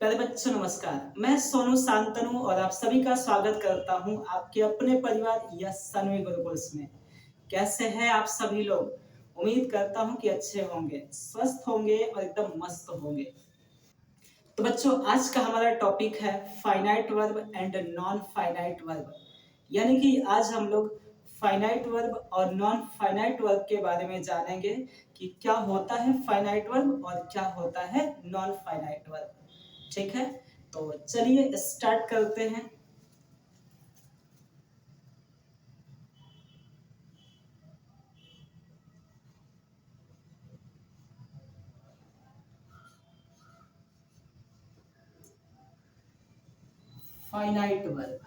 प्यारे बच्चों नमस्कार। मैं सोनू शांतनु और आप सभी का स्वागत करता हूं आपके अपने परिवार या सनवी गुरुकुल्स में। कैसे हैं आप सभी लोग? उम्मीद करता हूं कि अच्छे होंगे, स्वस्थ होंगे और एकदम मस्त होंगे। तो बच्चों, आज का हमारा टॉपिक है finite verb and non finite verb. यानी कि आज हम लोग फाइनाइट वर्ब और नॉन फाइनाइट वर्ब के बारे में जानेंगे कि क्या होता है फाइनाइट वर्ब और क्या होता है नॉन फाइनाइट वर्ब। ठीक है, तो चलिए स्टार्ट करते हैं। फाइनाइट वर्ब,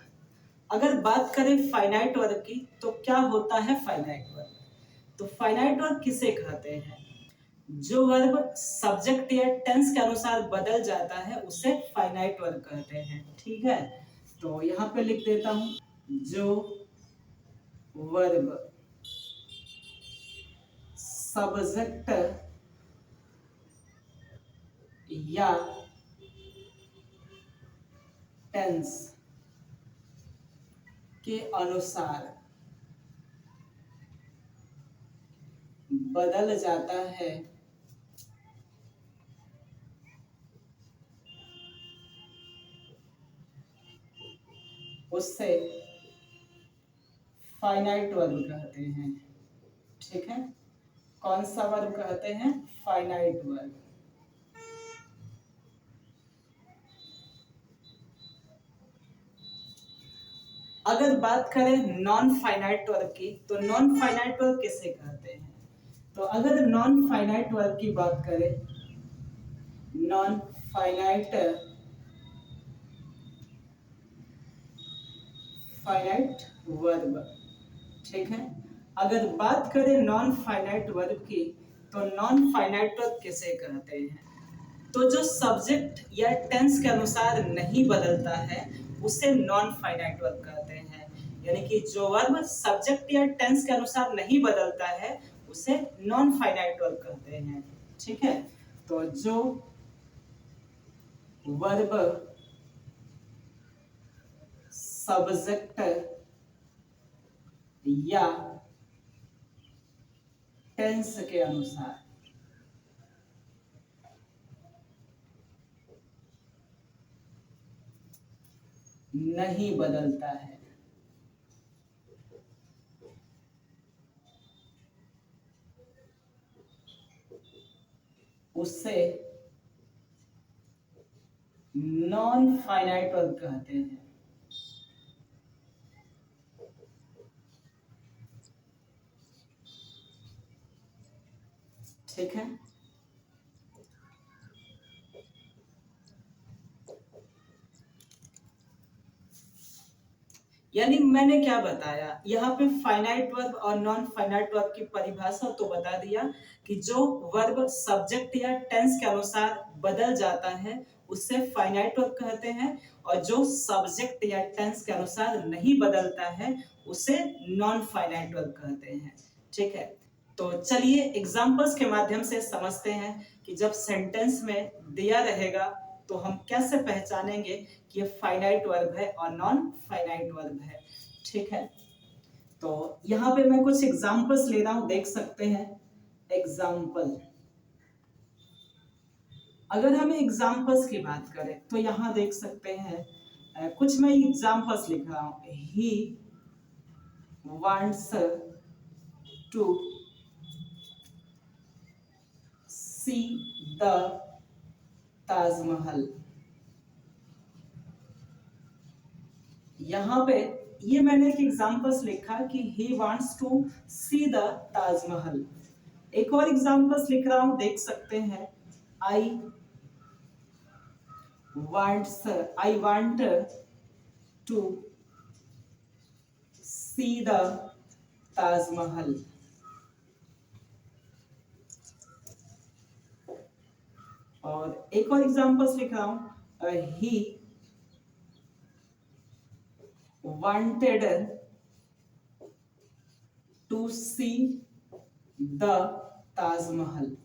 अगर बात करें फाइनाइट वर्ब की तो क्या होता है फाइनाइट वर्ब? तो फाइनाइट वर्ब किसे कहते हैं? जो वर्ब सब्जेक्ट या टेंस के अनुसार बदल जाता है उसे फाइनाइट वर्ब कहते हैं। ठीक है, तो यहाँ पे लिख देता हूं, जो वर्ब सब्जेक्ट या टेंस के अनुसार बदल जाता है उससे फाइनाइट वर्ब कहते हैं। ठीक है, कौन सा वर्ब कहते हैं? Finite verb. अगर बात करें नॉन फाइनाइट वर्ब की तो नॉन फाइनाइट वर्ब किसे कहते हैं? तो अगर नॉन फाइनाइट वर्ब की बात करें, नॉन फाइनाइट फाइनाइट वर्ब। ठीक है, अगर बात करें नॉन फाइनाइट वर्ब की तो नॉन फाइनाइट वर्ब किसे कहते हैं? तो जो सब्जेक्ट या टेंस के अनुसार नहीं बदलता है उसे नॉन फाइनाइट वर्ब कहते हैं। यानी कि जो वर्ब सब्जेक्ट या टेंस के अनुसार नहीं बदलता है उसे नॉन फाइनाइट वर्ब कहते हैं। ठीक है, तो जो वर्ब सब्जेक्ट या टेंस के अनुसार नहीं बदलता है उससे नॉन फाइनाइट वर्ब कहते हैं। ठीक है, यानी मैंने क्या बताया यहाँ पे? फाइनाइट वर्ब और नॉन फाइनाइट वर्ब की परिभाषा तो बता दिया कि जो वर्ब सब्जेक्ट या टेंस के अनुसार बदल जाता है उससे फाइनाइट वर्ब कहते हैं, और जो सब्जेक्ट या टेंस के अनुसार नहीं बदलता है उसे नॉन फाइनाइट वर्ब कहते हैं। ठीक है, तो चलिए एग्जांपल्स के माध्यम से समझते हैं कि जब सेंटेंस में दिया रहेगा तो हम कैसे पहचानेंगे कि ये फाइनाइट वर्ब है और नॉन फाइनाइट वर्ब है। ठीक है, तो यहाँ पे मैं कुछ एग्जांपल्स ले रहा हूं, देख सकते हैं। एग्जांपल, अगर हम एग्जांपल्स की बात करें तो यहाँ देख सकते हैं, कुछ मैं एग्जांपल्स लिख रहा हूं। He wants to see the Taj Mahal. यहाँ पे ये मैंने एक एग्जांपल्स लिखा कि he wants to see the Taj Mahal. एक और एग्जांपल्स लिख रहा हूं, देख सकते हैं। I want to see the Taj Mahal. और एक और एग्जांपल्स लिख रहा हूं, he wanted to see the Taj Mahal.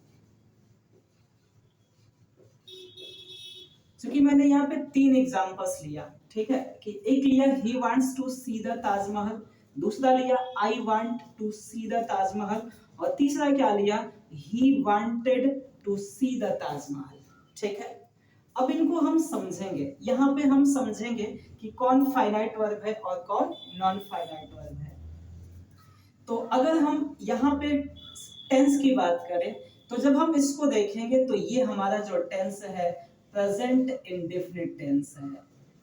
क्योंकि मैंने यहाँ पे 3 एग्जांपल्स लिया, ठीक है, कि एक लिया he wants to see the Taj Mahal, दूसरा लिया I want to see the Taj Mahal, और तीसरा क्या लिया, he wanted to see the Taj Mahal. ठीक है, अब इनको हम समझेंगे, यहाँ पे हम समझेंगे कि कौन फाइनाइट वर्ब है और कौन नॉन फाइनाइट वर्ब है। तो अगर हम यहाँ पे टेंस की बात करें तो जब हम इसको देखेंगे तो ये हमारा जो टेंस है प्रेजेंट इंडेफिनिट टेंस है।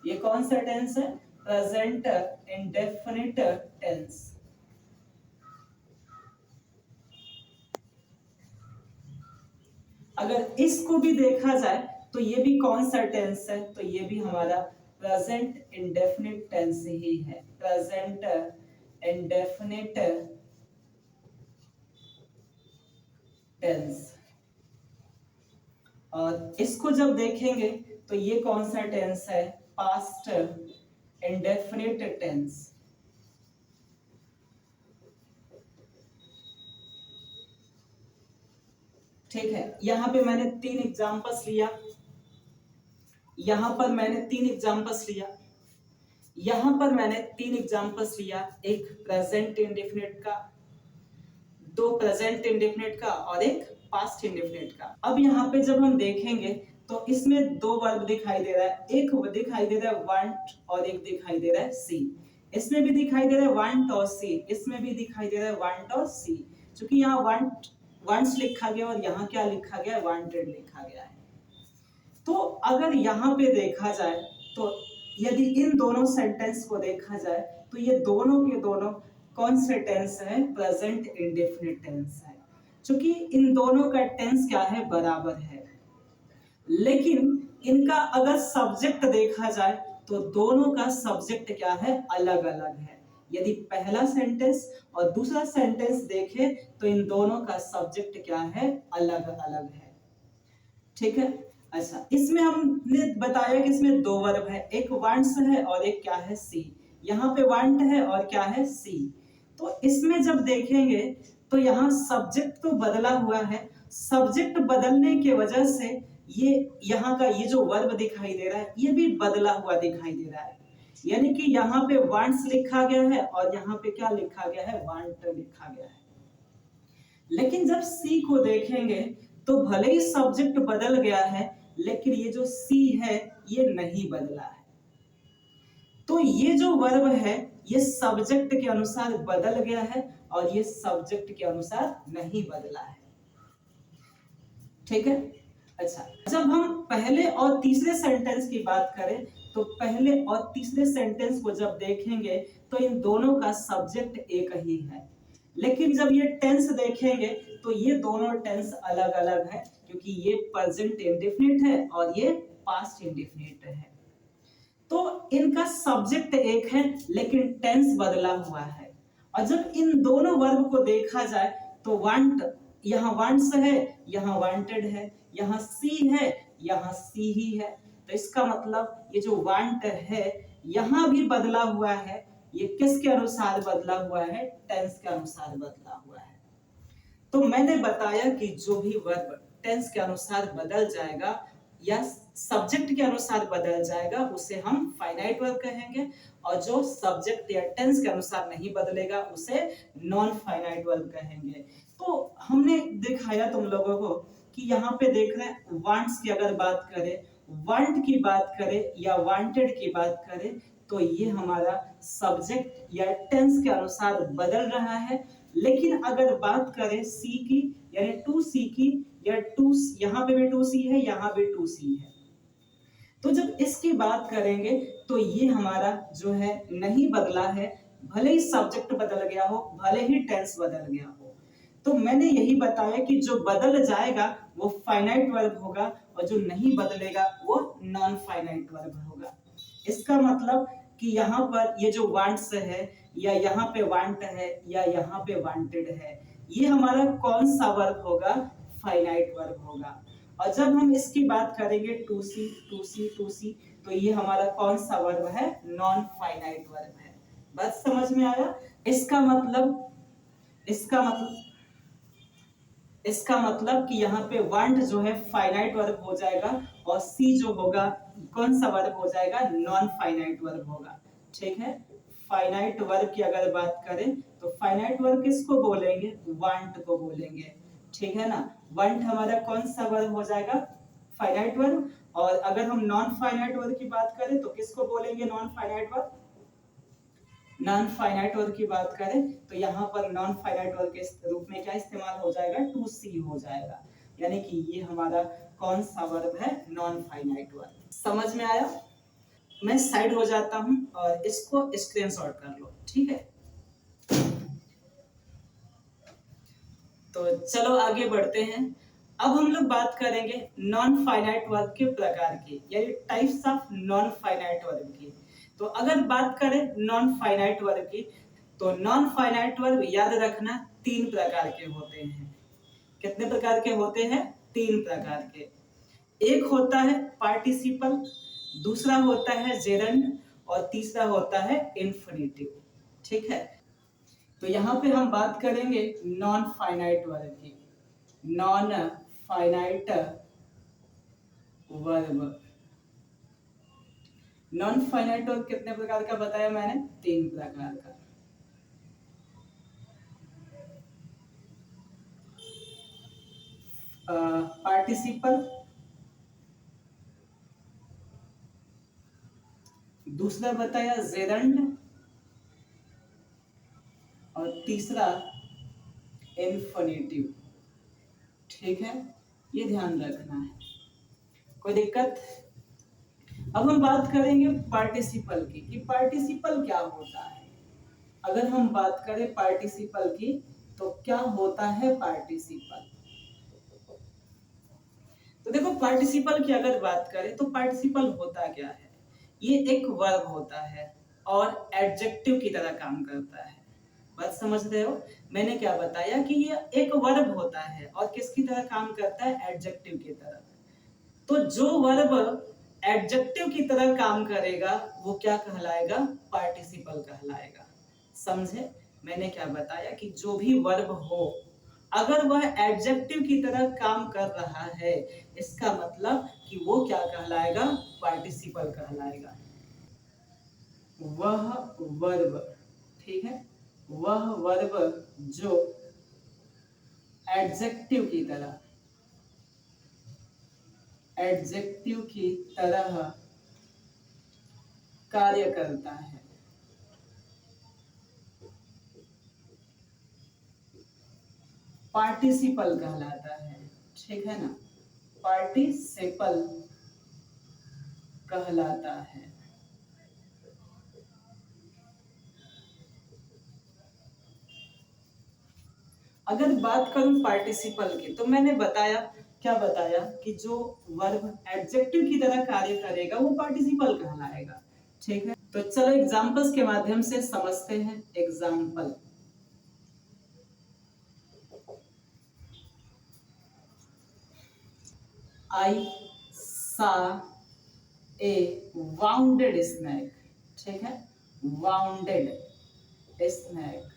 ये कौन सा टेंस है, प्रेजेंट इंडेफिनिट टेंस। अगर इसको भी देखा जाए तो ये भी कौन सा टेंस है, तो ये भी हमारा प्रेजेंट इंडेफिनिट टेंस ही है, प्रेजेंट इंडेफिनिट टेंस। और इसको जब देखेंगे तो ये कौन सा टेंस है, पास्ट इंडेफिनिट टेंस। ठीक है, यहां पे मैंने 3 एग्जांपल्स लिया, यहां पर मैंने 3 एग्जांपल्स लिया, यहां पर मैंने 3 एग्जांपल्स लिया, एक प्रेजेंट इंडेफिनिट का, 2 प्रेजेंट इंडेफिनिट का और एक पास्ट इंडेफिनिट का। अब यहाँ पे जब हम देखेंगे तो इसमें 2 वर्ब दिखाई दे रहा है, एक दिखाई दे रहा है वांट और एक दिखाई दे रहा है सी। इसमें भी दिखाई दे रहा है वांट और सी, इसमें भी दिखाई दे रहा है वांट और सी। क्योंकि यहाँ वांट्स लिखा गया और यहाँ क्या लिखा गया है, वांटेड लिखा गया है। तो अगर यहाँ पे देखा जाए तो यदि इन दोनों सेंटेंस को देखा जाए तो ये दोनों के दोनों कौन से टेंस है, प्रेजेंट इंडेफिनिट टेंस है। क्योंकि इन दोनों का टेंस क्या है, बराबर है। लेकिन इनका अगर सब्जेक्ट देखा जाए तो दोनों का सब्जेक्ट क्या है, अलग अलग है। यदि पहला सेंटेंस और दूसरा सेंटेंस देखें तो इन दोनों का सब्जेक्ट क्या है, अलग अलग है। ठीक है, अच्छा, इसमें हमने बताया कि इसमें 2 वर्ब है, एक वांट्स है और एक क्या है, सी। यहाँ पे वांट है और क्या है, सी। तो इसमें जब देखेंगे तो यहाँ सब्जेक्ट तो बदला हुआ है, सब्जेक्ट बदलने की वजह से ये यहाँ का ये जो वर्ब दिखाई दे रहा है ये भी बदला हुआ दिखाई दे रहा है। यानी कि यहाँ पे वांट्स लिखा गया है और यहाँ पे क्या लिखा गया है, वांट लिखा गया है। लेकिन जब सी को देखेंगे तो भले ही सब्जेक्ट बदल गया है लेकिन ये जो सी है ये नहीं बदला है। तो ये जो वर्ब है ये सब्जेक्ट के अनुसार बदल गया है और ये सब्जेक्ट के अनुसार नहीं बदला है। ठीक है, अच्छा, जब हम पहले और तीसरे सेंटेंस की बात करें तो पहले और तीसरे सेंटेंस को जब देखेंगे तो इन दोनों का सब्जेक्ट एक ही है। लेकिन जब ये टेंस देखेंगे तो ये दोनों टेंस अलग अलग है, क्योंकि ये प्रेजेंट इंडेफिनिट है और ये पास्ट इंडेफिनिट है। तो इनका सब्जेक्ट एक है लेकिन टेंस बदला हुआ है। और जब इन दोनों वर्ब को देखा जाए तो वांट, यहाँ वांट्स है, यहाँ वांटेड है, यहाँ सी है, यहाँ सी ही है। तो इसका मतलब ये जो वांट है यहाँ भी बदला हुआ है, ये किसके अनुसार बदला हुआ है, टेंस के अनुसार बदला हुआ है। तो मैंने बताया कि जो भी वर्ब टेंस के अनुसार बदल जाएगा या सब्जेक्ट के अनुसार बदल जाएगा उसे हम फाइनाइट वर्ब कहेंगे, और जो सब्जेक्ट या टेंस के अनुसार नहीं बदलेगा उसे नॉन फाइनाइट वर्ब कहेंगे। तो हमने दिखाया तुम लोगों को कि यहाँ पे देख रहे हैं वांट्स की अगर बात करें, वांट की बात करें या वांटेड की बात करें तो ये हमारा सब्जेक्ट या टेंस के अनुसार बदल रहा है। लेकिन अगर बात करें सी की यानी टू सी की, या टू, यहाँ पे भी टू सी है, यहाँ भी टू सी है, तो जब इसकी बात करेंगे तो ये हमारा जो है नहीं बदला है, भले ही सब्जेक्ट बदल गया हो, भले ही टेंस बदल गया हो। तो मैंने यही बताया कि जो बदल जाएगा वो फाइनाइट वर्ब होगा और जो नहीं बदलेगा वो नॉन फाइनाइट वर्ब होगा। इसका मतलब कि यहाँ पर ये जो वांट्स है या यहाँ पे वांट है या यहाँ पे वांटेड है, ये हमारा कौन सा वर्ब होगा, फाइनाइट वर्ब होगा। और जब हम इसकी बात करेंगे to see to see to see, तो ये हमारा कौन सा वर्ब है, नॉन फाइनाइट वर्ब है। बस समझ में आया। इसका मतलब कि यहाँ पे वांट जो है फाइनाइट वर्ब हो जाएगा और सी जो होगा कौन सा वर्ब हो जाएगा, नॉन फाइनाइट वर्ब होगा। ठीक है, फाइनाइट वर्ब की अगर बात करें तो फाइनाइट वर्ब किसको बोलेंगे, वांट को बोलेंगे। ठीक है ना, वांट हमारा कौन सा वर्ब हो जाएगा, फाइनाइट वर्ब। और अगर हम नॉन फाइनाइट वर्ब की बात करें तो किसको बोलेंगे, non finite verb. Non finite verb की बात करें तो यहाँ पर नॉन फाइनाइट वर्ब के रूप में क्या इस्तेमाल हो जाएगा, टू सी हो जाएगा। यानी कि ये हमारा कौन सा वर्ब है, नॉन फाइनाइट वर्ब। समझ में आया। मैं साइड हो जाता हूं और इसको स्क्रीनशॉट कर लो। ठीक है, तो चलो आगे बढ़ते हैं। अब हम लोग बात करेंगे नॉन फाइनाइट वर्ब के प्रकार की, यानी types of non finite verb की। तो अगर बात करें नॉन फाइनाइट वर्ब की, तो नॉन फाइनाइट वर्ब याद रखना तीन प्रकार के होते हैं। कितने प्रकार के होते हैं, तीन प्रकार के। एक होता है पार्टिसिपल, दूसरा होता है जेरंड और तीसरा होता है इंफिनिटिव। ठीक है, तो यहाँ पे हम बात करेंगे नॉन फाइनाइट वर्ब की। Non finite verb, non finite verb कितने प्रकार का बताया मैंने, तीन प्रकार का। पार्टिसिपल, दूसरा बताया जेरंड और तीसरा इंफिनिटिव। ठीक है, ये ध्यान रखना है, कोई दिक्कत। अब हम बात करेंगे पार्टिसिपल की कि पार्टिसिपल क्या होता है। अगर हम बात करें पार्टिसिपल की तो क्या होता है पार्टिसिपल। तो देखो पार्टिसिपल की अगर बात करें तो पार्टिसिपल होता क्या है, ये एक वर्ब होता है और एडजेक्टिव की तरह काम करता है। बात समझ रहे हो, मैंने क्या बताया कि ये एक वर्ब होता है और किसकी तरह काम करता है, एडजेक्टिव की तरह। तो जो वर्ब एडजेक्टिव की तरह काम करेगा वो क्या कहलाएगा, पार्टिसिपल कहलाएगा। समझे, मैंने क्या बताया कि जो भी वर्ब हो अगर वह एडजेक्टिव की तरह काम कर रहा है, इसका मतलब कि वो क्या कहलाएगा, पार्टिसिपल कहलाएगा। वह वर्ब, ठीक है, वह वर्ब जो एडजेक्टिव की तरह, एडजेक्टिव की तरह कार्य करता है, पार्टिसिपल कहलाता है। ठीक है ना, पार्टिसिपल कहलाता है। अगर बात करूं पार्टिसिपल की तो मैंने बताया, क्या बताया कि जो वर्ब एडजेक्टिव की तरह कार्य करेगा वो पार्टिसिपल कहलाएगा। ठीक है, तो चलो एग्जांपल्स के माध्यम से समझते हैं। एग्जांपल, आई सा ए वाउंडेड स्नैक। ठीक है, वाउंडेड स्नैक।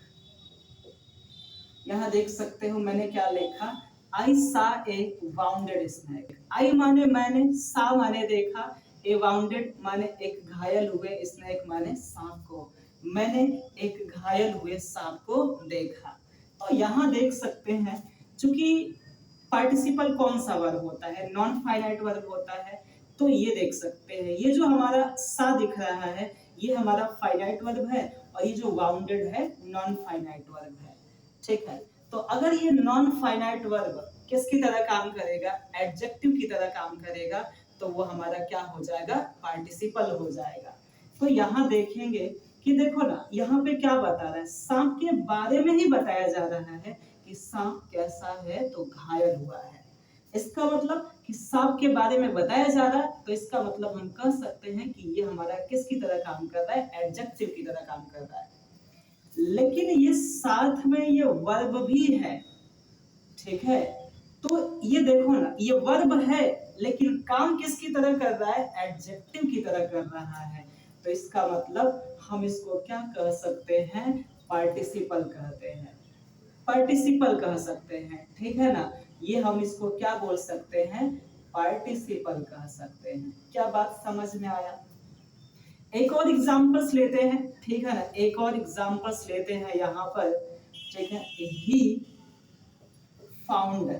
यहां देख सकते हो मैंने क्या लिखा, आई सा ए वाउंडेड स्नैक। आई माने मैंने, सा माने देखा, ए वाउंडेड माने एक घायल हुए, स्नैक माने सांप को। मैंने एक घायल हुए सांप को देखा। और यहाँ देख सकते हैं चूंकि पार्टिसिपल कौन सा वर्ब होता है, नॉन फाइनाइट वर्ब होता है। तो ये देख सकते हैं, ये जो हमारा सा दिख रहा है ये हमारा फाइनाइट वर्ब है और ये जो वाउंडेड है नॉन फाइनाइट वर्ब है। ठीक है, तो अगर ये नॉन फाइनाइट वर्ब किसकी तरह काम करेगा, एडजेक्टिव की तरह काम करेगा, तो वो हमारा क्या हो जाएगा, पार्टिसिपल हो जाएगा। तो यहाँ देखेंगे कि देखो ना, यहाँ पे क्या बता रहा है, सांप के बारे में ही बताया जा रहा है कि सांप कैसा है, तो घायल हुआ है। इसका मतलब कि सांप के बारे में बताया जा रहा है, तो इसका मतलब हम कह सकते हैं कि ये हमारा किसकी तरह काम कर रहा है, एडजेक्टिव की तरह काम कर रहा है। लेकिन ये साथ में ये वर्ब भी है। ठीक है, तो ये देखो ना, ये वर्ब है लेकिन काम किसकी तरह कर रहा है, एडजेक्टिव की तरह कर रहा है। तो इसका मतलब हम इसको क्या कह सकते हैं, पार्टिसिपल कहते हैं, पार्टिसिपल कह सकते हैं। ठीक है ना, ये हम इसको क्या बोल सकते हैं, पार्टिसिपल कह सकते हैं। क्या बात समझ में आया? एक और एग्जांपल्स लेते हैं, ठीक है ना, एक और एग्जांपल्स लेते हैं यहाँ पर, ठीक है। ही found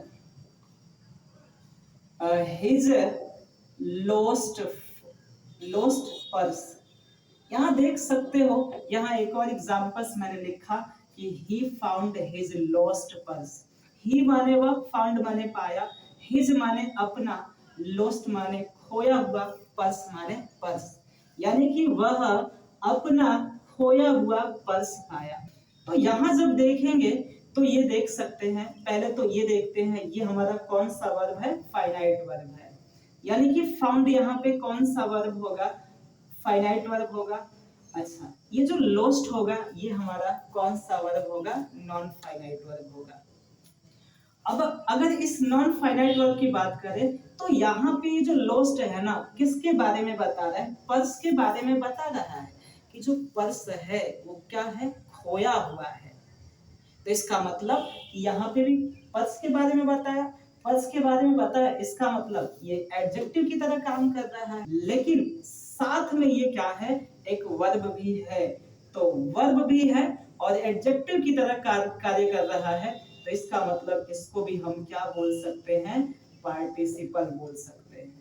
his lost lost purse. यहाँ देख सकते हो, यहाँ एक और एग्जांपल्स मैंने लिखा कि he found his lost purse. He माने वह, फाउंड माने पाया, हिज माने अपना, लॉस्ट माने खोया हुआ, पर्स माने पर्स। यानी कि वह अपना खोया हुआ पर्स पाया। तो यहाँ जब देखेंगे तो ये देख सकते हैं, पहले तो ये देखते हैं ये हमारा कौन सा वर्ब है, फाइनाइट वर्ब है। यानी कि फाउंड यहाँ पे कौन सा वर्ब होगा, फाइनाइट वर्ब होगा। अच्छा, ये जो लोस्ट होगा ये हमारा कौन सा वर्ब होगा, नॉन फाइनाइट वर्ब होगा। अब अगर इस नॉन फाइनाइट वर्ब की बात करें तो यहाँ पे जो लोस्ट है ना, किसके बारे में बता रहा है, पर्स के बारे में बता रहा है कि जो पर्स है वो क्या है, खोया हुआ है। तो इसका मतलब यहाँ पे भी पर्स के बारे में बताया, पर्स के बारे में बताया, इसका मतलब ये एडजेक्टिव की तरह काम कर रहा है। लेकिन साथ में ये क्या है, एक वर्ब भी है। तो वर्ब भी है और एडजेक्टिव की तरह कार्य कर रहा है। तो इसका मतलब इसको भी हम क्या बोल सकते हैं, पार्टिसिपल बोल सकते हैं।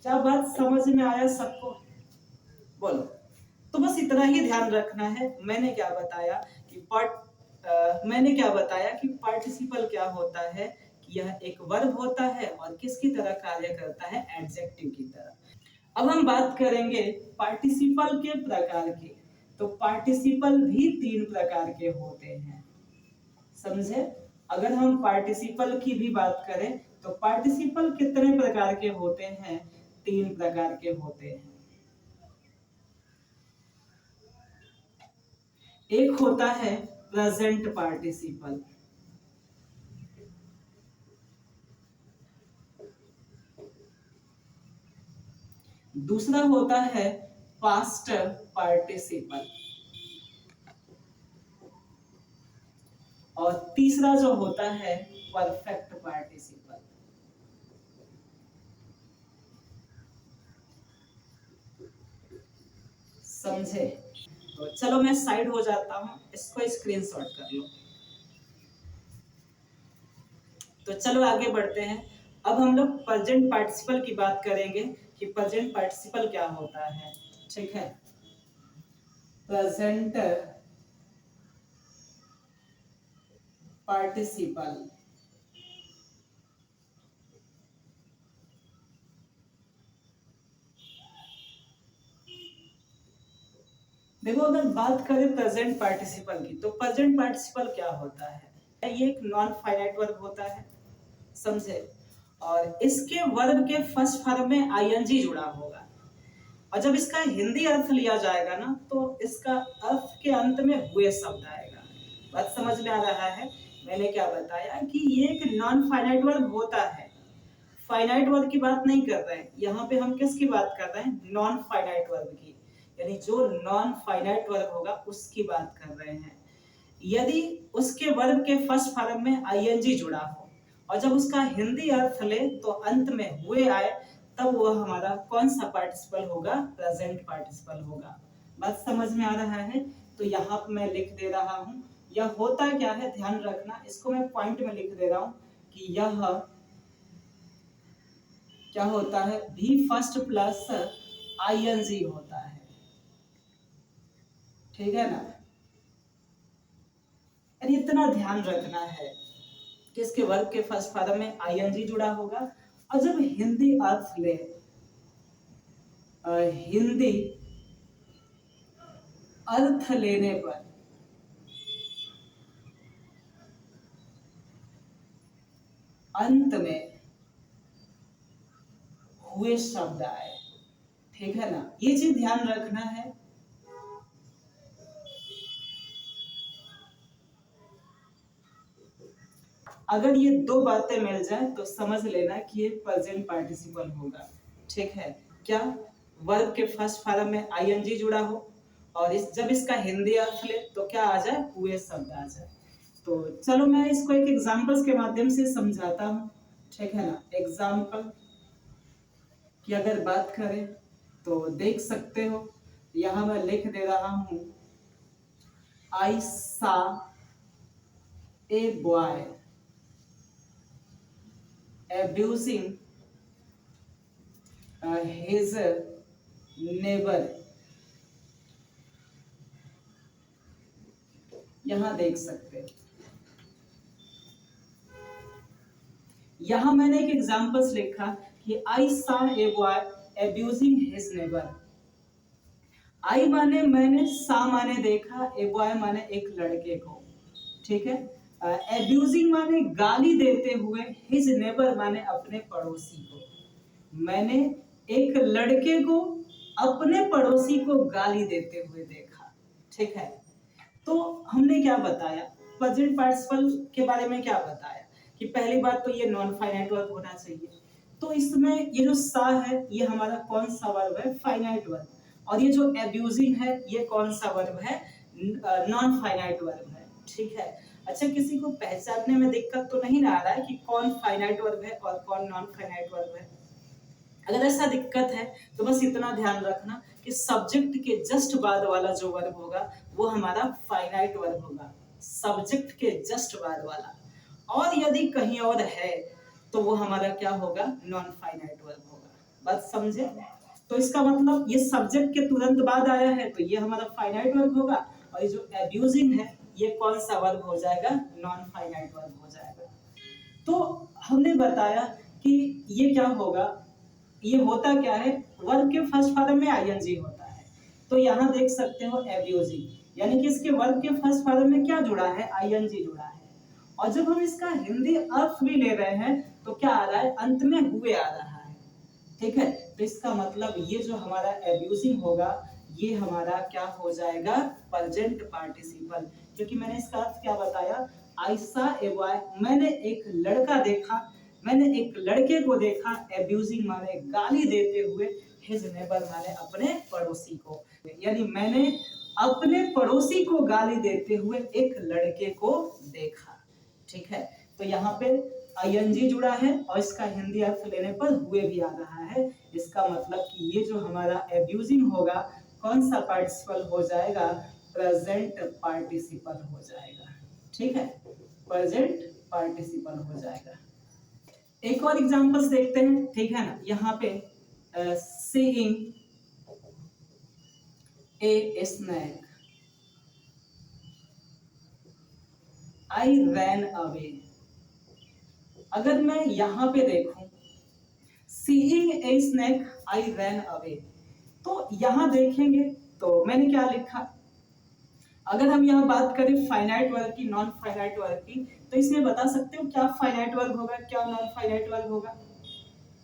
क्या बात समझ में आया सबको? बोलो। तो बस इतना ही ध्यान रखना है। मैंने क्या बताया कि पार्टिसिपल क्या होता है, कि यह एक वर्ब होता है और किसकी तरह कार्य करता है, एडजेक्टिव की तरह। अब हम बात करेंगे पार्टिसिपल के प्रकार की। तो पार्टिसिपल भी 3 प्रकार के होते हैं, समझे। अगर हम पार्टिसिपल की भी बात करें तो पार्टिसिपल कितने प्रकार के होते हैं, 3 प्रकार के होते हैं। एक होता है प्रेजेंट पार्टिसिपल, दूसरा होता है पास्ट पार्टिसिपल, और तीसरा जो होता है परफेक्ट पार्टिसिपल। समझे? तो चलो मैं साइड हो जाता हूं, इसको स्क्रीनशॉट कर लो। तो चलो आगे बढ़ते हैं। अब हम लोग प्रेजेंट पार्टिसिपल की बात करेंगे कि प्रेजेंट पार्टिसिपल क्या होता है, ठीक है। प्रेजेंट पार्टिसिपल देखो, अगर बात करें प्रेजेंट पार्टिसिपल की, तो प्रेजेंट पार्टिसिपल क्या होता है, ये एक नॉन फाइनाइट वर्ब होता है, समझे। और इसके वर्ब के फर्स्ट फॉर्म में आईएनजी जुड़ा होगा, और जब इसका हिंदी अर्थ लिया जाएगा ना तो इसका अर्थ के अंत में हुए शब्द आएगा। बात समझ में आ रहा है? मैंने क्या बताया कि ये एक नॉन फाइनाइट वर्ब होता है, फाइनाइट वर्ब की बात नहीं कर रहे हैं यहाँ पे, हम किसकी बात कर रहे हैं, नॉन फाइनाइट वर्ब की। यानी जो नॉन फाइनाइट वर्ब होगा उसकी बात कर रहे हैं। यदि उसके वर्ब के फर्स्ट फॉर्म में आईएनजी जुड़ा हो और जब उसका हिंदी अर्थ ले तो अंत में हुए आए, तब वह हमारा कौन सा पार्टिसिपल होगा, प्रेजेंट पार्टिसिपल होगा। बात समझ में आ रहा है? तो यहाँ पे मैं लिख दे रहा हूँ, यह होता क्या है, ध्यान रखना, इसको मैं पॉइंट में लिख दे रहा हूँ कि यह क्या होता है, भी फर्स्ट प्लस आईएनजी होता है, ठीक है ना। इतना ध्यान रखना है कि इसके वर्ब के फर्स्ट फॉर्म में आईएनजी जुड़ा होगा, और जब हिंदी अर्थ ले, हिंदी अर्थ लेने पर अंत में हुए शब्द आए, ठीक है ना, ये चीज ध्यान रखना है। अगर ये 2 बातें मिल जाए तो समझ लेना कि ये प्रेजेंट पार्टिसिपल होगा, ठीक है। क्या, वर्ब के फर्स्ट फॉर्म में आईएनजी जुड़ा हो और जब इसका हिंदी अर्थ ले तो क्या आ जाए, हुए शब्द आ जाए। तो चलो मैं इसको एक एग्जांपल्स के माध्यम से समझाता हूँ, ठीक है ना। एग्जांपल, की अगर बात करें तो देख सकते हो यहाँ मैं लिख दे रहा हूं आई सा a boy abusing his neighbor। यहां देख सकते हैं, यहां मैंने एक एग्जांपल्स लिखा कि आई सा a boy abusing his neighbor। आई माने मैंने, सा माने देखा, ए बॉय माने एक लड़के को, ठीक है। एब्यूजिंग माने गाली देते हुए, हिज नेबर माने अपने पड़ोसी को। मैंने एक लड़के को अपने पड़ोसी को गाली देते हुए देखा, ठीक है। तो हमने क्या बताया, प्रेजेंट पार्टिसिपल के बारे में क्या बताया कि पहली बात तो ये नॉन फाइनाइट वर्ब होना चाहिए। तो इसमें ये जो सा है ये हमारा कौन सा वर्ब है, फाइनाइट वर्ब। और ये जो एब्यूजिंग है ये कौन सा वर्ब है, नॉन फाइनाइट वर्ब है, ठीक है। अच्छा, किसी को पहचानने में दिक्कत तो नहीं आ रहा है कि कौन फाइनाइट वर्ब है और कौन नॉन फाइनाइट वर्ब है? अगर ऐसा दिक्कत है तो बस इतना ध्यान रखना कि सब्जेक्ट के जस्ट बाद वाला जो वर्ब होगा वो हमारा फाइनाइट वर्ब होगा, सब्जेक्ट के जस्ट बाद वाला। और यदि कहीं और है तो वो हमारा क्या होगा, नॉन फाइनाइट वर्ब होगा। बात समझे? तो इसका मतलब ये सब्जेक्ट के तुरंत बाद आया है तो ये हमारा फाइनाइट वर्ब होगा, और ये जो एब्यूजिंग है ये कौन सा वर्ब हो जाएगा, नॉन फाइनाइट वर्ब हो जाएगा। तो हमने बताया कि ये क्या होगा, ये होता क्या है, वर्ब के फर्स्ट फॉर्म में आईएनजी होता है। तो यहाँ देख सकते हो एब्यूजिंग, यानी कि इसके वर्ब के फर्स्ट फॉर्म में क्या जुड़ा है, आईएनजी जुड़ा है। और जब हम इसका हिंदी अर्थ भी ले रहे हैं तो क्या आ रहा है, अंत में हुए आ रहा है, ठीक है। तो इसका मतलब ये जो हमारा एब्यूजिंग होगा ये हमारा क्या हो जाएगा, प्रेजेंट पार्टिसिपल। क्योंकि मैंने इसका अर्थ क्या बताया, आई सा ए बॉय, मैंने एक लड़का देखा, मैंने एक लड़के को देखा, एब्यूजिंग माने गाली देते हुए, हिज नेबर माने अपने पड़ोसी को, यानी मैंने अपने पड़ोसी को गाली देते हुए एक लड़के को देखा, ठीक है। तो यहाँ पे आईएनजी जुड़ा है और इसका हिंदी अर्थ लेने पर हुए भी आ रहा है। इसका मतलब कि ये जो हमारा एब्यूजिंग होगा कौन सा पार्टिसिपल हो जाएगा, प्रेजेंट पार्टिसिपल हो जाएगा, ठीक है, प्रेजेंट पार्टिसिपल हो जाएगा। एक और एग्जांपल्स देखते हैं, ठीक है ना। यहाँ पे seeing a snack, I ran away. अगर मैं यहाँ पे देखूं seeing a snack I ran away, तो यहाँ देखेंगे तो मैंने क्या लिखा, अगर हम यहाँ बात करें फाइनाइट वर्ब की, नॉन फाइनाइट वर्ब की, तो इसमें बता सकते हो क्या फाइनाइट वर्ब होगा, क्या नॉन फाइनाइट वर्ब होगा।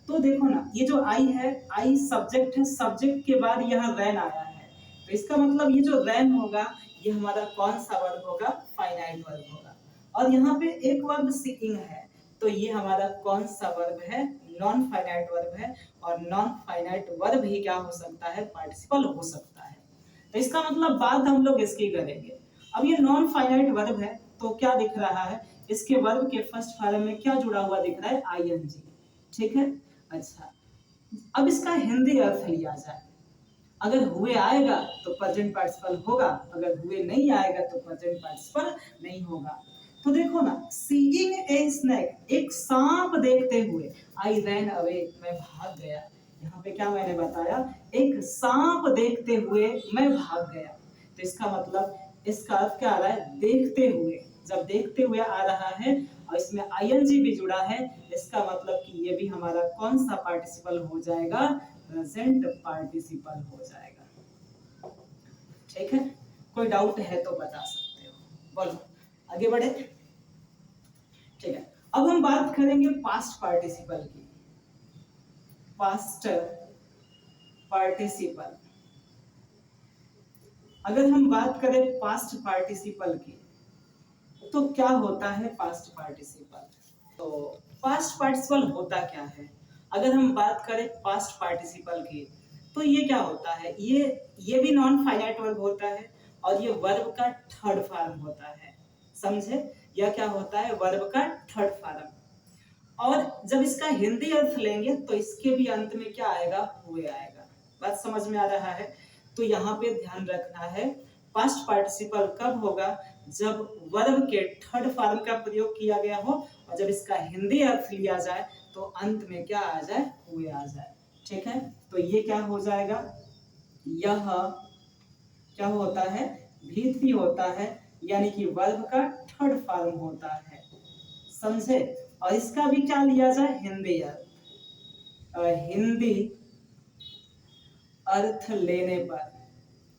तो देखो ना, ये जो आई है, आई सब्जेक्ट है, सब्जेक्ट के बाद यहाँ रैन आया है, तो इसका मतलब ये जो रैन होगा ये हमारा कौन सा वर्ब होगा, फाइनाइट वर्ब होगा। और यहाँ पे एक वर्ब सीइंग है, तो ये हमारा कौन सा वर्ब है, नॉन फाइनाइट वर्ब है। और नॉन फाइनाइट वर्ब ही क्या हो सकता है, पार्टिसिपल हो सकता है। तो इसका मतलब बात हम लोग इसकी करेंगे। अब ये नॉन फाइनाइट वर्ब है तो क्या दिख रहा है, इसके वर्ब के फर्स्ट फॉर्म में क्या जुड़ा हुआ दिख रहा है, आईएनजी, ठीक है। अच्छा, अब इसका हिंदी अर्थ लिया जाए, अगर हुए आएगा तो प्रेजेंट पार्टिसिपल होगा, अगर हुए नहीं आएगा तो प्रेजेंट पार्टिसिपल नहीं होगा। तो देखो ना, सीइंग ए स्नैक, एक सांप देखते हुए, आई रैन अवे, मैं भाग गया। यहाँ पे क्या मैंने बताया, एक सांप देखते हुए मैं भाग गया। तो इसका मतलब, इसका अर्थ क्या आ रहा है, देखते हुए। जब देखते हुए आ रहा है और इसमें आईएनजी भी जुड़ा है, इसका मतलब कि ये भी हमारा कौन सा पार्टिसिपल हो जाएगा, प्रेजेंट पार्टिसिपल हो जाएगा, ठीक है। कोई डाउट है तो बता सकते हो, बोलो आगे बढ़े, ठीक है। अब हम बात करेंगे पास्ट पार्टिसिपल की। पास्ट पार्टिसिपल, अगर हम बात करें पास्ट पार्टिसिपल की तो क्या होता है पास्ट पार्टिसिपल। तो पास्ट पार्टिसिपल होता क्या है, अगर हम बात करें पास्ट पार्टिसिपल की तो ये क्या होता है, ये भी नॉन फाइनाइट वर्ब होता है और ये वर्ब का थर्ड फॉर्म होता है, समझे। यह क्या होता है, वर्ब का थर्ड फॉर्म। और जब इसका हिंदी अर्थ लेंगे तो इसके भी अंत में क्या आएगा, हुए आएगा। बात समझ में आ रहा है? तो यहाँ पे ध्यान रखना है, पास्ट पार्टिसिपल कब होगा, जब वर्ब के थर्ड फॉर्म का प्रयोग किया गया हो और जब इसका हिंदी अर्थ लिया जाए तो अंत में क्या आ जाए, हुए आ जाए। ठीक है, तो ये क्या हो जाएगा, यह क्या होता है, भी होता है, यानी कि वर्ब का थर्ड फॉर्म होता है, समझे। और इसका भी क्या लिया जाए, हिंदी अर्थ। हिंदी अर्थ लेने पर,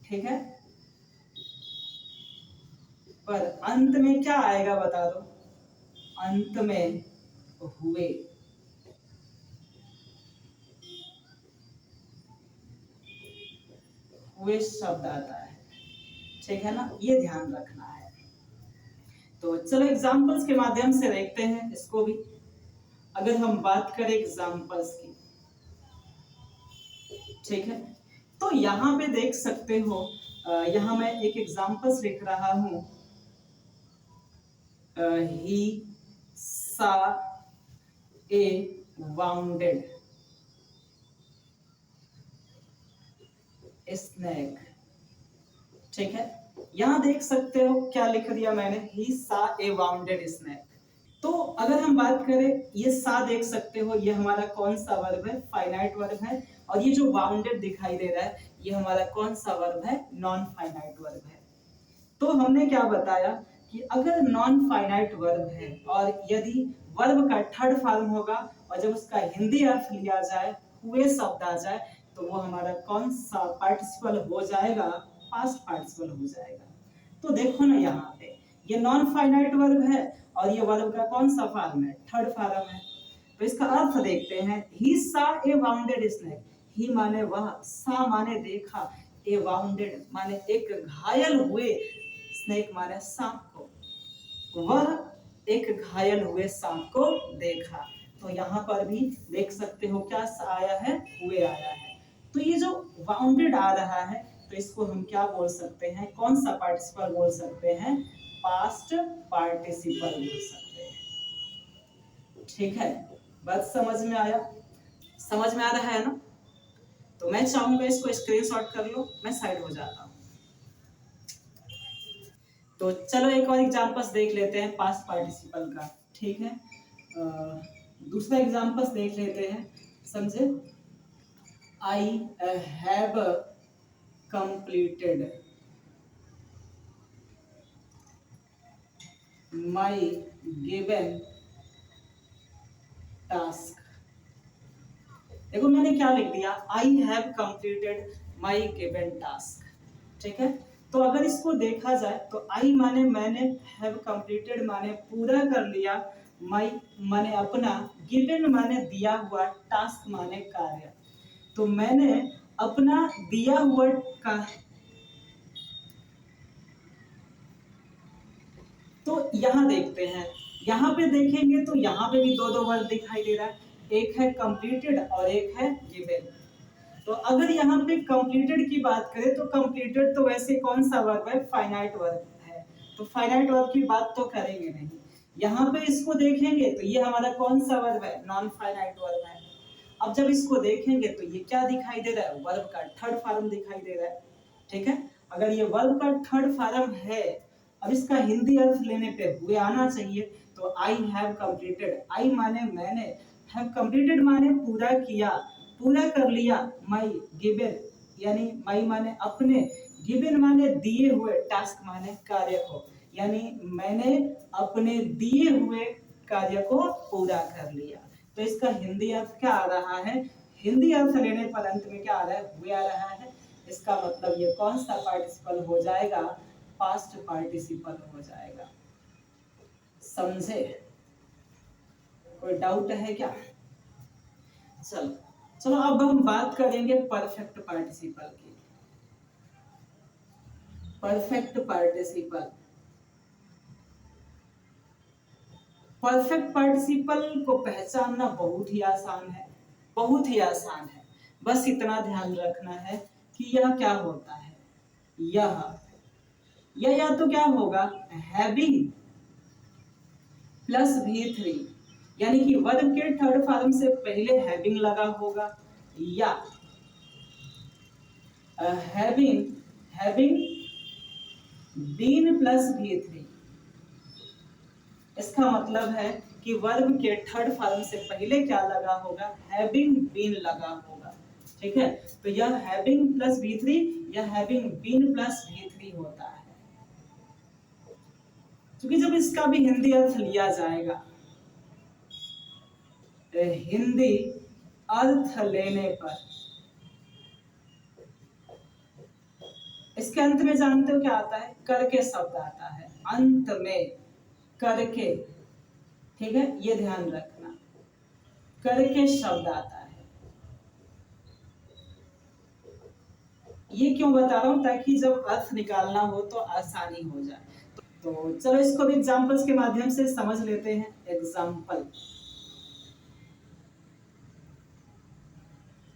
ठीक है, पर अंत में क्या आएगा बता दो, अंत में हुए। हुए शब्द आता है, ठीक है ना, ये ध्यान रखना है। तो चलो एग्जांपल्स के माध्यम से देखते हैं इसको भी। अगर हम बात करें एग्जांपल्स की, ठीक है, तो यहाँ पे देख सकते हो, यहाँ मैं एक एग्जांपल्स लिख रहा हूं, he saw a wounded snake, ठीक है। यहाँ देख सकते हो क्या लिख दिया मैंने, he saw a wounded snake। तो अगर हम बात करें, ये सा देख सकते हो, ये हमारा कौन सा वर्ब है, फाइनाइट वर्ब है। और ये जो वाउंडेड दिखाई दे रहा है, ये हमारा कौन सा वर्ब है, नॉन फाइनाइट वर्ब है। तो हमने क्या बताया कि अगर नॉन फाइनाइट वर्ब है और यदि वर्ब का थर्ड फॉर्म होगा और जब उसका हिंदी अर्थ लिया जाए, हुए शब्द आ जाए, तो वो हमारा कौन सा पार्टिसिपल हो जाएगा, पास्ट पार्टिसिपल हो जाएगा। तो देखो ना, यहाँ पे ये नॉन फाइनाइट वर्ब है और ये वर्ब का कौन सा फॉर्म है, थर्ड फॉर्म है। तो इसका अर्थ देखते हैं, ही सा ए वाउंडेड स्नेक। ही माने वह, सा माने देखा, ए वाउंडेड माने एक घायल हुए, स्नेक माने सांप को, वह एक घायल हुए सांप को देखा। तो यहाँ पर भी देख सकते हो क्या आया है, हुए आया है। तो ये जो वाउंडेड आ रहा है, तो इसको हम क्या बोल सकते हैं, कौन सा पार्टिसिपल बोल सकते हैं, पास्ट पार्टिसिपल बोल सकते हैं। ठीक है, बात समझ में आया, समझ में आ रहा है ना। तो मैं चाहूंगा इसको स्क्रीनशॉट कर लो, मैं साइड हो जाता हूं। तो चलो एक और एग्जांपल्स देख लेते हैं पास्ट पार्टिसिपल का, ठीक है। दूसरा एग्जांपल्स देख लेते हैं, समझे। I have completed my given task. देखो मैंने क्या लिख दिया, I have completed my given task, ठीक है। तो अगर इसको देखा जाए तो आई माने मैंने, हैव कंप्लीटेड माने पूरा कर लिया, माई माने अपना, गिवन माने दिया हुआ, टास्क माने कार्य। तो मैंने अपना दिया हुआ का, तो यहाँ देखते हैं, यहाँ पे देखेंगे तो यहाँ पे भी दो दो वर्ड दिखाई दे रहा है, एक है कंप्लीटेड और एक है गिवन। तो अगर यहाँ पे कंप्लीटेड की बात करें तो कंप्लीटेड तो वैसे कौन सा वर्ब है, फाइनाइट वर्ब है, तो फाइनाइट वर्ब की बात तो करेंगे नहीं। यहाँ पे इसको देखेंगे तो ये हमारा कौन सा वर्ब है, नॉन फाइनाइट वर्ब है। अब जब इसको देखेंगे तो ये क्या दिखाई दे रहा है, वर्ब का थर्ड फॉर्म दिखाई दे रहा है, ठीक है। अगर ये वर्ब का थर्ड फॉर्म है, अब इसका हिंदी अर्थ लेने पे हुए आना चाहिए। तो आई हैव कंप्लीटेड, आई माने मैंने, हैव कंप्लीटेड माने पूरा किया, पूरा कर लिया, माई गिवन यानी माई माने अपने, गिवन माने दिए हुए, टास्क माने कार्य को, यानी मैंने अपने दिए हुए कार्य को पूरा कर लिया। तो इसका हिंदी अर्थ क्या आ रहा है, हिंदी अर्थ लेने पर अंत में क्या आ रहा है, हुए आ रहा है। इसका मतलब ये कौन सा पार्टिसिपल हो जाएगा, पास्ट पार्टिसिपल हो जाएगा, समझे। कोई डाउट है क्या? चलो चलो अब हम बात करेंगे परफेक्ट पार्टिसिपल की। परफेक्ट पार्टिसिपल, परफेक्ट पार्टिसिपल को पहचानना बहुत ही आसान है, बहुत ही आसान है। बस इतना ध्यान रखना है कि यह क्या होता है, यह या तो क्या होगा, हैविंग प्लस V3 यानी कि वर्ब के थर्ड फॉर्म से पहले हैविंग लगा होगा, या having having been plus V3। इसका मतलब है कि वर्ब के थर्ड फॉर्म से पहले क्या लगा होगा, हैविंग बीन लगा होगा। ठीक है, तो यह हैविंग प्लस V3 या हैविंग बीन प्लस V3 होता है। क्योंकि जब इसका भी हिंदी अर्थ लिया जाएगा, हिंदी अर्थ लेने पर इसके अंत में जानते हो क्या आता है, करके शब्द आता है अंत में, करके। ठीक है, ये ध्यान रखना, करके शब्द आता है। ये क्यों बता रहा हूं, ताकि जब अर्थ निकालना हो तो आसानी हो जाए। तो चलो इसको भी एग्जांपल्स के माध्यम से समझ लेते हैं। एग्जांपल,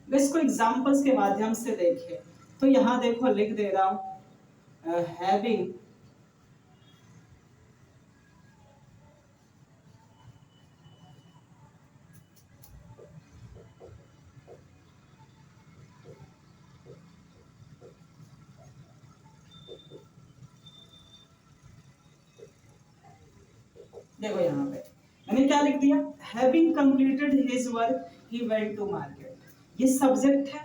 इसको एग्जांपल्स के माध्यम से देखें तो यहां देखो लिख दे रहा हूं, हैविंग देखो यहाँ पे मैंने क्या लिख दिया, having completed his work he went to market. ये सब्जेक्ट है,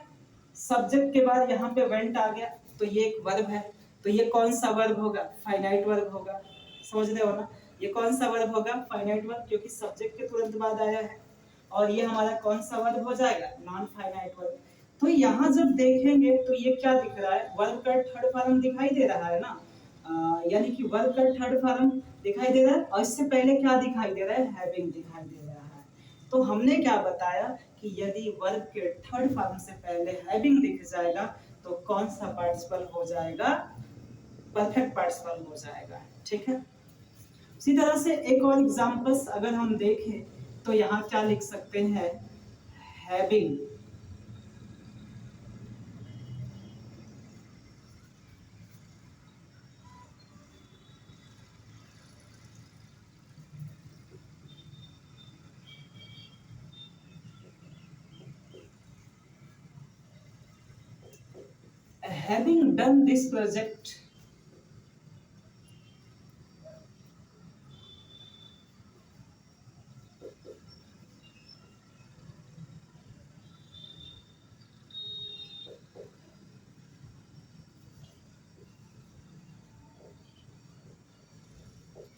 सब्जेक्ट के बाद यहाँ पे वेंट आ गया, तो ये एक वर्ब है। तो ये कौन सा वर्ब होगा, फाइनाइट वर्ब होगा। समझ रहे हो ना, ये कौन सा वर्ब होगा, फाइनाइट वर्ब, क्योंकि सब्जेक्ट के तुरंत बाद आया है। और ये हमारा कौन सा वर्ब हो जाएगा, नॉन फाइनाइट वर्ब। तो यहाँ जब देखेंगे तो ये क्या दिख रहा है, वर्ब का थर्ड फॉर्म दिखाई दे रहा है ना, यानी कि वर्ब का थर्ड फॉर्म दिखाई दे रहा है, और इससे पहले क्या दिखाई दे रहा है, हैविंग दिखाई दे रहा है। तो हमने क्या बताया कि यदि वर्ब के थर्ड फॉर्म से पहले हैविंग दिख जाएगा तो कौन सा पार्टिसिपल हो जाएगा, परफेक्ट पार्टिसिपल हो जाएगा। ठीक है, इसी तरह से एक और एग्जांपल्स अगर हम देखें तो यहाँ क्या लिख सकते हैं, having having done this project,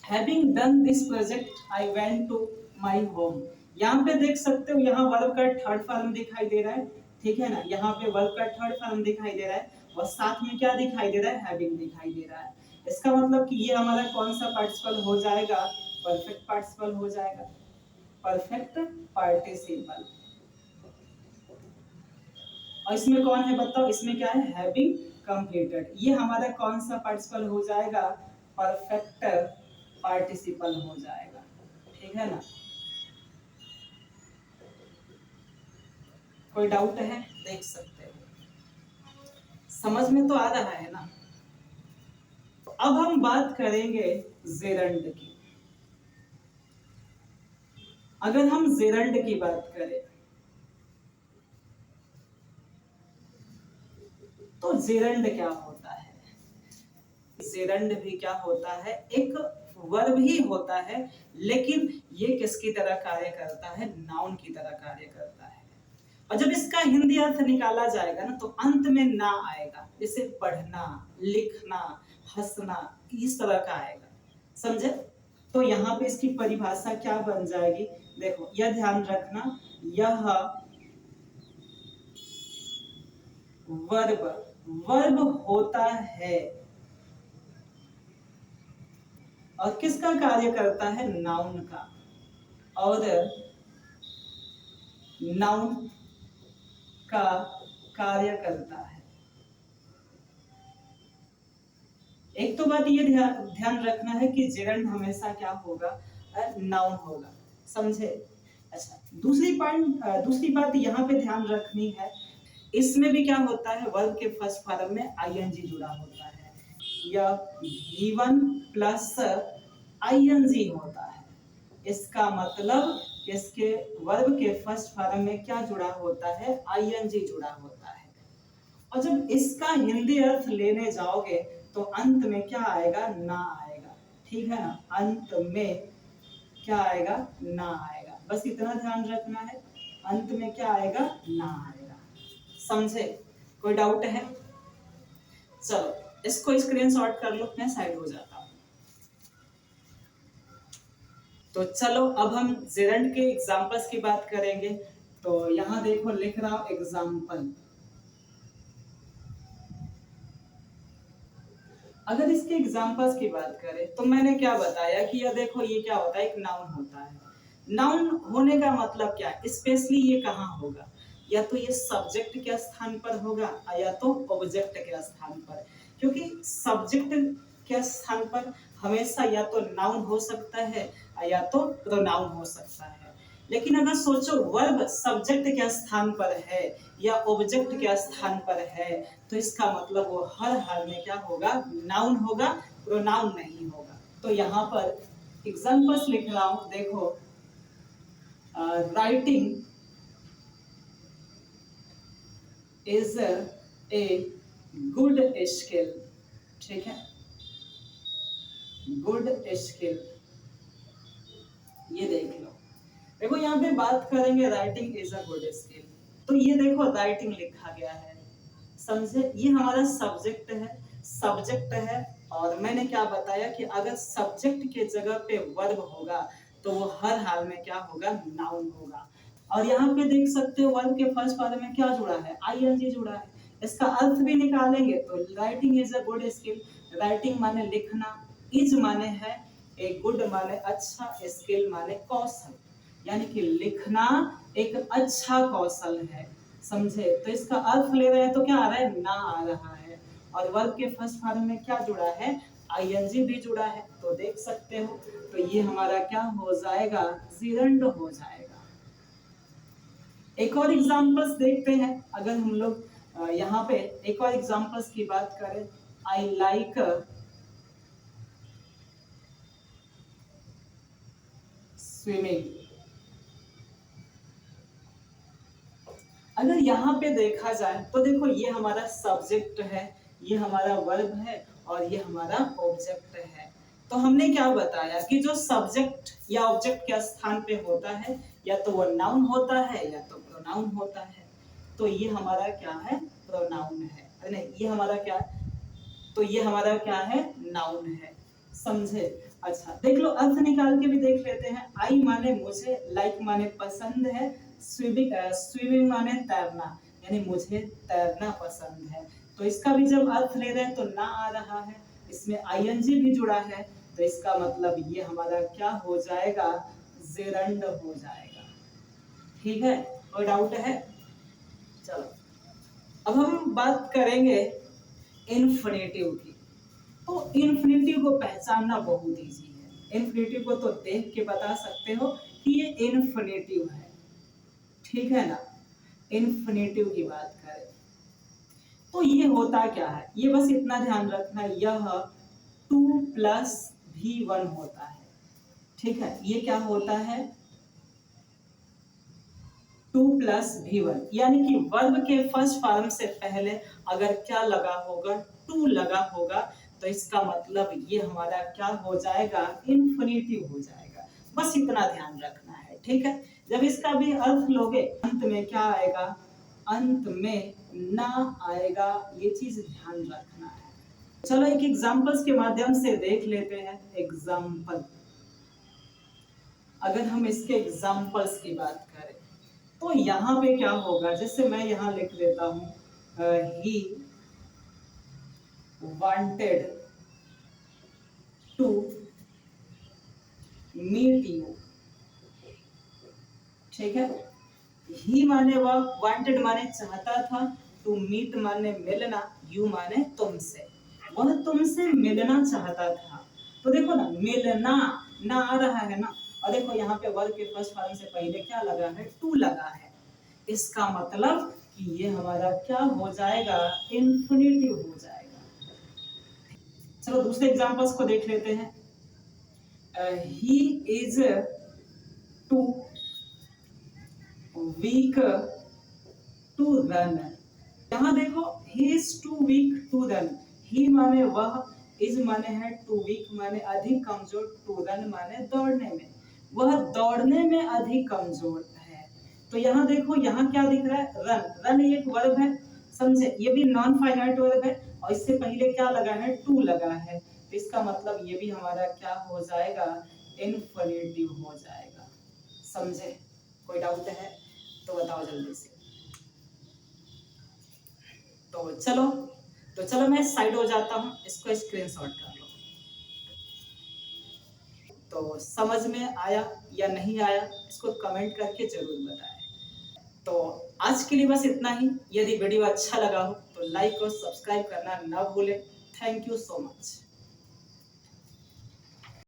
having done this project I went to my home। यहाँ पे देख सकते हो, यहाँ वर्ब का थर्ड फॉर्म दिखाई दे रहा है। ठीक है ना, यहाँ पे वर्ब का थर्ड फॉर्म दिखाई दे रहा है और साथ में क्या दिखाई दे रहा है, हैविंग दिखाई दे रहा है। इसका मतलब कि ये हमारा कौन सा पार्टिसिपल हो जाएगा, परफेक्ट पार्टिसिपल हो जाएगा, परफेक्ट पार्टिसिपल। और इसमें कौन है बताओ, इसमें क्या है, हैविंग कंप्लीटेड। ये हमारा कौन सा पार्टिसिपल हो जाएगा, परफेक्ट पार्टिसिपल हो जाएगा। ठीक है ना, कोई डाउट है, देख सकते हो, समझ में तो आ रहा है ना। अब हम बात करेंगे जेरंड की। अगर हम जेरंड की बात करें तो जेरंड क्या होता है, जेरंड भी क्या होता है, एक वर्ब ही होता है, लेकिन ये किसकी तरह कार्य करता है, नाउन की तरह कार्य करता है। और जब इसका हिंदी अर्थ निकाला जाएगा ना तो अंत में ना आएगा, जैसे पढ़ना, लिखना, हंसना, इस तरह का आएगा। समझे, तो यहाँ पे इसकी परिभाषा क्या बन जाएगी, देखो यह ध्यान रखना, यह वर्ब वर्ब होता है और किसका कार्य करता है, नाउन का, और नाउन का कार्य करता है। एक तो बात ये ध्यान रखना है कि जेरंड हमेशा क्या होगा, नाउन होगा। समझे। अच्छा, दूसरी बात यहाँ पे ध्यान रखनी है, इसमें भी क्या होता है, वर्ब के फर्स्ट फॉर्म में आईएनजी जुड़ा होता है, या गिवन प्लस आईएनजी होता है। इसका मतलब इसके वर्ब के फर्स्ट फॉर्म में क्या जुड़ा होता है, आईएनजी जुड़ा होता है। और जब इसका हिंदी अर्थ लेने जाओगे तो अंत में क्या आएगा, ना आएगा। ठीक है ना, अंत में क्या आएगा, ना आएगा। बस इतना ध्यान रखना है, अंत में क्या आएगा, ना आएगा। समझे? कोई डाउट है? चलो इसको स्क्रीनशॉट कर लो, मैं साइड हो जाता हूँ। तो चलो अब हम जेरंड के एग्जांपल्स की बात करेंगे। तो यहाँ देखो लिख रहा हूँ एग्जांपल। अगर इसके एग्जांपल्स की बात करें तो मैंने क्या बताया कि यह देखो ये क्या होता है, एक नाउन होता है। नाउन होने का मतलब क्या है, स्पेशली ये कहाँ होगा, या तो ये सब्जेक्ट के स्थान पर होगा या तो ऑब्जेक्ट के स्थान पर। क्योंकि सब्जेक्ट के स्थान पर हमेशा या तो नाउन हो सकता है या तो प्रोनाउन हो सकता है। लेकिन अगर सोचो वर्ब सब्जेक्ट के स्थान पर है या ऑब्जेक्ट के स्थान पर है तो इसका मतलब वो हर हाल में क्या होगा, नाउन होगा, प्रोनाउन नहीं होगा। तो यहाँ पर एग्जांपल्स लिख रहा हूं, देखो writing is a good skill. ठीक है, गुड स्किल, ये देख लो। देखो यहाँ पे बात करेंगे writing is a good skill, तो ये देखो राइटिंग लिखा गया है, समझे? ये हमारा सब्जेक्ट है, सब्जेक्ट है। और मैंने क्या बताया कि अगर सब्जेक्ट के जगह पे वर्ब होगा तो वो हर हाल में क्या होगा, नाउन होगा। और यहाँ पे देख सकते हो वर्ब के फर्स्ट फॉर्म में क्या जुड़ा है, आईएनजी जुड़ा है। इसका अर्थ भी निकालेंगे तो writing is a good skill, writing माने लिखना, इज माने है, एक गुड माने अच्छा, स्किल माने कौशल, यानी कि लिखना एक अच्छा कौशल है। समझे? तो इसका अर्थ ले रहे हैं तो क्या आ रहा है, ना आ रहा है। और वर्ब के फर्स्ट फॉर्म में क्या जुड़ा है, आईएनजी भी जुड़ा है। तो देख सकते हो, तो ये हमारा क्या हो जाएगा, जीरंड हो जाएगा। एक और एग्जांपल्स देखते हैं। अगर हम लोग यहाँ पे एक और एग्जांपल्स की बात करें, आई लाइक स्विमिंग। अगर यहाँ पे देखा जाए तो देखो ये हमारा सब्जेक्ट है, ये हमारा वर्ब है और ये हमारा ऑब्जेक्ट है। तो हमने क्या बताया कि जो सब्जेक्ट या ऑब्जेक्ट के स्थान पे होता है या तो वो नाउन होता है या तो प्रोनाउन होता है। तो ये हमारा क्या है, प्रोनाउन है। नहीं, ये हमारा क्या है, तो ये हमारा क्या है, नाउन है। समझे? अच्छा देख लो, अर्थ निकाल के भी देख लेते हैं। आई माने मुझे, लाइक माने पसंद है, स्विमिंग स्विमिंग माने तैरना, यानी मुझे तैरना पसंद है। तो इसका भी जब अर्थ ले रहे हैं तो ना आ रहा है, इसमें आईएनजी भी जुड़ा है, तो इसका मतलब ये हमारा क्या हो जाएगा, जेरंड हो जाएगा। ठीक है, कोई डाउट है? चलो अब हम बात करेंगे इन्फिनेटिव की। तो इन्फिनेटिव को पहचानना बहुत इजी है। इन्फिनेटिव को तो देख के बता सकते हो कि ये इन्फिनेटिव है। ठीक है ना, इन्फिनेटिव की बात करें तो ये होता क्या है, ये बस इतना ध्यान रखना, यह 2+V1 होता है। ठीक है, ये क्या होता है, 2+V1, यानी कि वर्ब के फर्स्ट फॉर्म से पहले अगर क्या लगा होगा, 2 लगा होगा, तो इसका मतलब ये हमारा क्या हो जाएगा, इन्फिनेटिव हो जाएगा। बस इतना ध्यान रखना है। ठीक है, जब इसका भी अर्थ लोगे अंत में क्या आएगा, अंत में ना आएगा, ये चीज ध्यान रखना है। चलो एक एग्जांपल्स के माध्यम से देख लेते हैं। एग्जांपल, अगर हम इसके एग्जांपल्स की बात करें तो यहाँ पे क्या होगा, जैसे मैं यहाँ लिख देता हूँ, he wanted to meet you. ठीक है, ही माने वह, वांटेड माने चाहता था, टू मीट माने मिलना, यू माने तुमसे, वह तुमसे मिलना चाहता था। तो देखो ना, मिलना ना आ रहा है ना, और देखो यहाँ पे वर्ब के फर्स्ट फॉर्म से पहले क्या लगा है, टू लगा है। इसका मतलब कि ये हमारा क्या हो जाएगा, इन्फिनेटिव हो जाएगा। चलो दूसरे एग्जांपल्स को देख लेते हैं। He is too weak to run. यहाँ देखो he is too weak to run. He माने वह, इज माने है, टू वीक माने अधिक कमजोर, टू रन माने दौड़ने में, वह दौड़ने में अधिक कमजोर है। तो यहाँ देखो यहाँ क्या दिख रहा है, रन। रन एक वर्ब है, समझे, ये भी नॉन फाइनाइट वर्ब है और इससे पहले क्या लगा है, टू लगा है, तो इसका मतलब ये भी हमारा क्या हो जाएगा, इन्फिनिटिव हो जाएगा। समझे? कोई डाउट है तो बताओ जल्दी से। तो चलो मैं साइड हो जाता हूँ, इसको स्क्रीनशॉट कर लो। तो समझ में आया या नहीं आया इसको कमेंट करके जरूर बताएं। तो आज के लिए बस इतना ही। यदि वीडियो अच्छा लगा हो तो लाइक और सब्सक्राइब करना ना भूलें। Thank you so much.